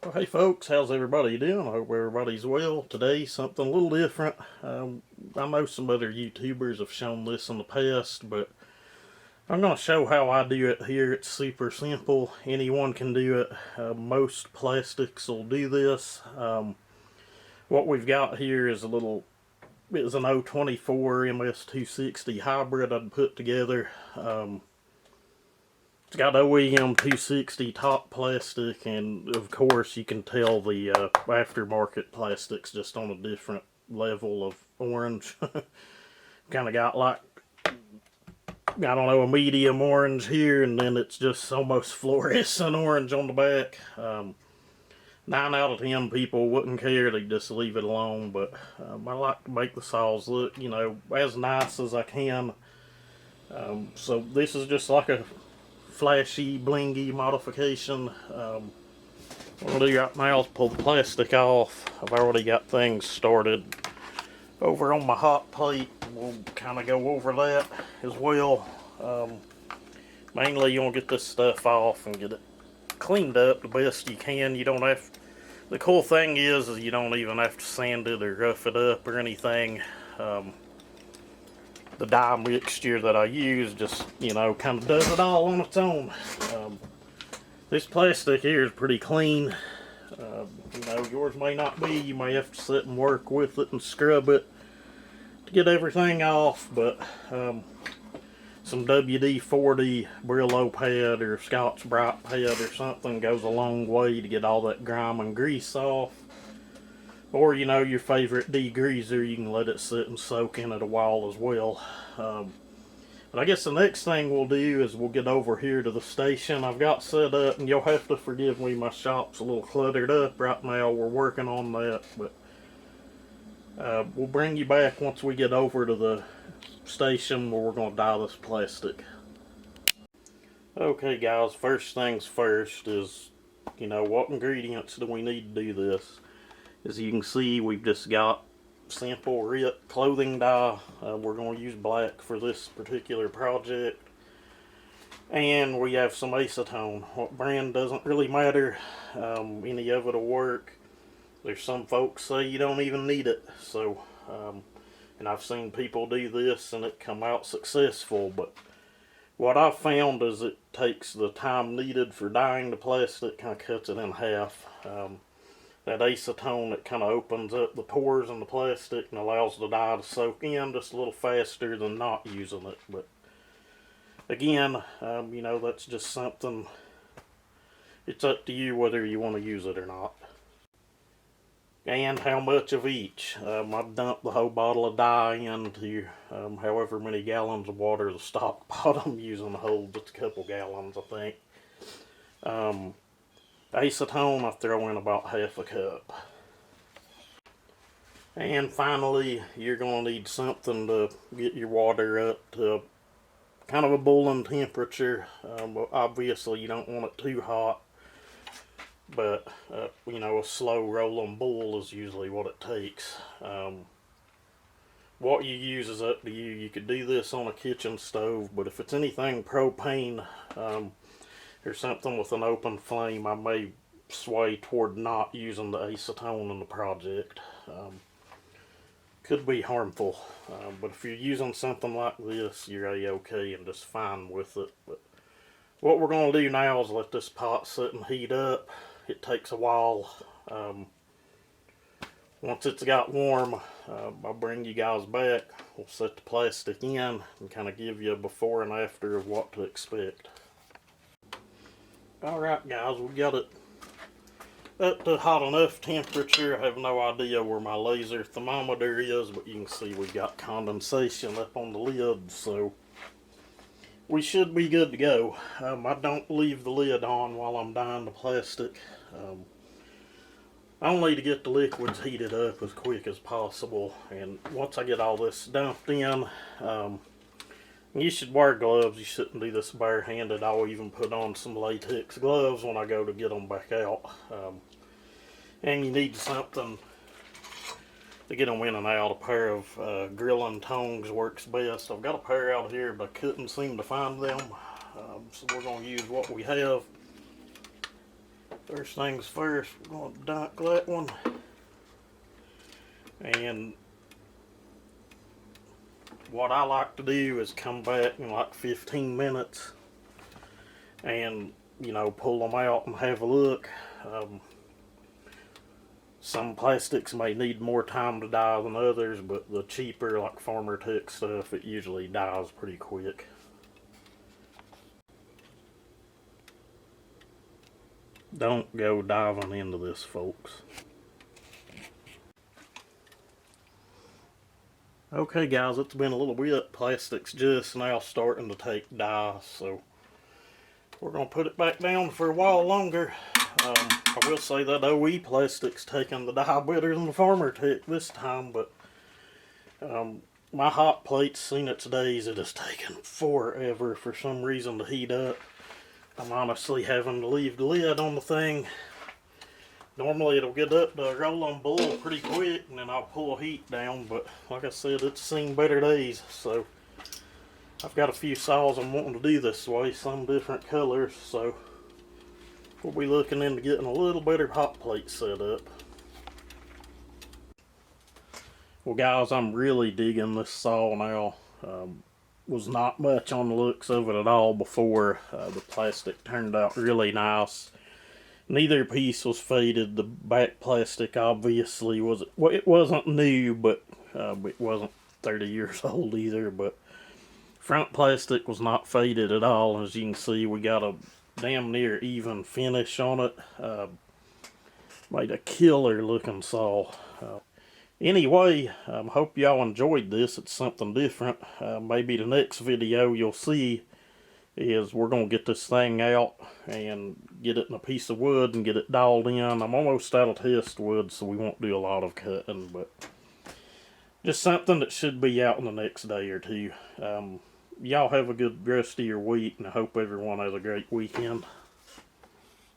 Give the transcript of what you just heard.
Well, hey folks, how's everybody doing? I hope everybody's well. Today, something a little different. I know some other YouTubers have shown this in the past, but I'm going to show how I do it here. It's super simple. Anyone can do it. Most plastics will do this. What we've got here is it's an 024 MS260 hybrid I'd put together. It's got OEM 260 top plastic, and of course you can tell the aftermarket plastic's just on a different level of orange. Kind of got like, I don't know, a medium orange here, and then it's just almost fluorescent orange on the back. 9 out of 10 people wouldn't care, they'd just leave it alone, but I like to make the saws look, as nice as I can. So this is just like a flashy, blingy modification. What I'll do right now is pull the plastic off. I've already got things started over on my hot plate. We'll kind of go over that as well. Mainly you want to get this stuff off and get it cleaned up the best you can. You don't have, the cool thing is you don't even have to sand it or rough it up or anything. The dye mixture that I use just, kind of does it all on its own. This plastic here is pretty clean. Yours may not be. You may have to sit and work with it and scrub it to get everything off, but some WD-40 Brillo pad or Scotch Brite pad or something goes a long way to get all that grime and grease off. Or, your favorite degreaser, you can let it sit and soak in it a while as well. But I guess the next thing we'll do is we'll get over here to the station I've got set up, and you'll have to forgive me, my shop's a little cluttered up right now. We're working on that, but we'll bring you back once we get over to the station where we're going to dye this plastic. Okay guys, first things first is, what ingredients do we need to do this? As you can see, we've just got simple RIT clothing dye. We're going to use black for this particular project. And we have some acetone. What brand doesn't really matter. Any of it will work. There's some folks say you don't even need it. So, and I've seen people do this and it come out successful. But what I've found is it takes the time needed for dyeing the plastic, kind of cuts it in half. That acetone, it kind of opens up the pores in the plastic and allows the dye to soak in just a little faster than not using it. But again, that's just something, it's up to you whether you want to use it or not. And how much of each. I've dumped the whole bottle of dye into however many gallons of water the stock bottom using holds. It's a couple gallons, I think. Acetone, I throw in about half a cup. And finally, you're going to need something to get your water up to kind of a boiling temperature. Obviously, you don't want it too hot, but a slow rolling boil is usually what it takes. What you use is up to you. You could do this on a kitchen stove, but if it's anything propane, or something with an open flame, I may sway toward not using the acetone in the project. Could be harmful, but if you're using something like this, you're a-okay and just fine with it. But what we're going to do now is let this pot sit and heat up. It takes a while. Once it's got warm, I'll bring you guys back. We'll set the plastic in and kind of give you a before and after of what to expect. Alright guys, we got it up to hot enough temperature. I have no idea where my laser thermometer is, but you can see we've got condensation up on the lid, so we should be good to go. I don't leave the lid on while I'm dyeing the plastic, only to get the liquids heated up as quick as possible. And once I get all this dumped in, you should wear gloves. You shouldn't do this barehanded. I'll even put on some latex gloves when I go to get them back out. And you need something to get them in and out. A pair of grilling tongs works best. I've got a pair out here, but I couldn't seem to find them. So we're going to use what we have. First things first, we're going to dunk that one. And what I like to do is come back in like 15 minutes and, you know, pull them out and have a look. Some plastics may need more time to dye than others, but the cheaper, like Farmer Tech stuff, it usually dyes pretty quick. Don't go diving into this, folks. Okay guys, it's been a little bit. Plastic's just now starting to take dye, so we're going to put it back down for a while longer. I will say that OE plastic's taking the dye better than the Farmer Tech this time, but my hot plate's seen its days. It has taken forever for some reason to heat up. I'm honestly having to leave the lid on the thing. Normally it'll get up to a rolling boil pretty quick and then I'll pull heat down, but like I said, it's seen better days. So I've got a few saws I'm wanting to do this way, some different colors, so we'll be looking into getting a little better hot plate set up. Well guys, I'm really digging this saw now. Was not much on the looks of it at all before. The plastic turned out really nice. Neither piece was faded. The back plastic obviously was, well, it wasn't new, but it wasn't 30 years old either. But front plastic was not faded at all. As you can see, we got a damn near even finish on it. Made a killer looking saw. Anyway, hope y'all enjoyed this. It's something different. Maybe the next video you'll see is we're going to get this thing out and get it in a piece of wood and get it dialed in. I'm almost out of test wood, so we won't do a lot of cutting, but just something that should be out in the next day or two. Y'all have a good rest of your week, and I hope everyone has a great weekend.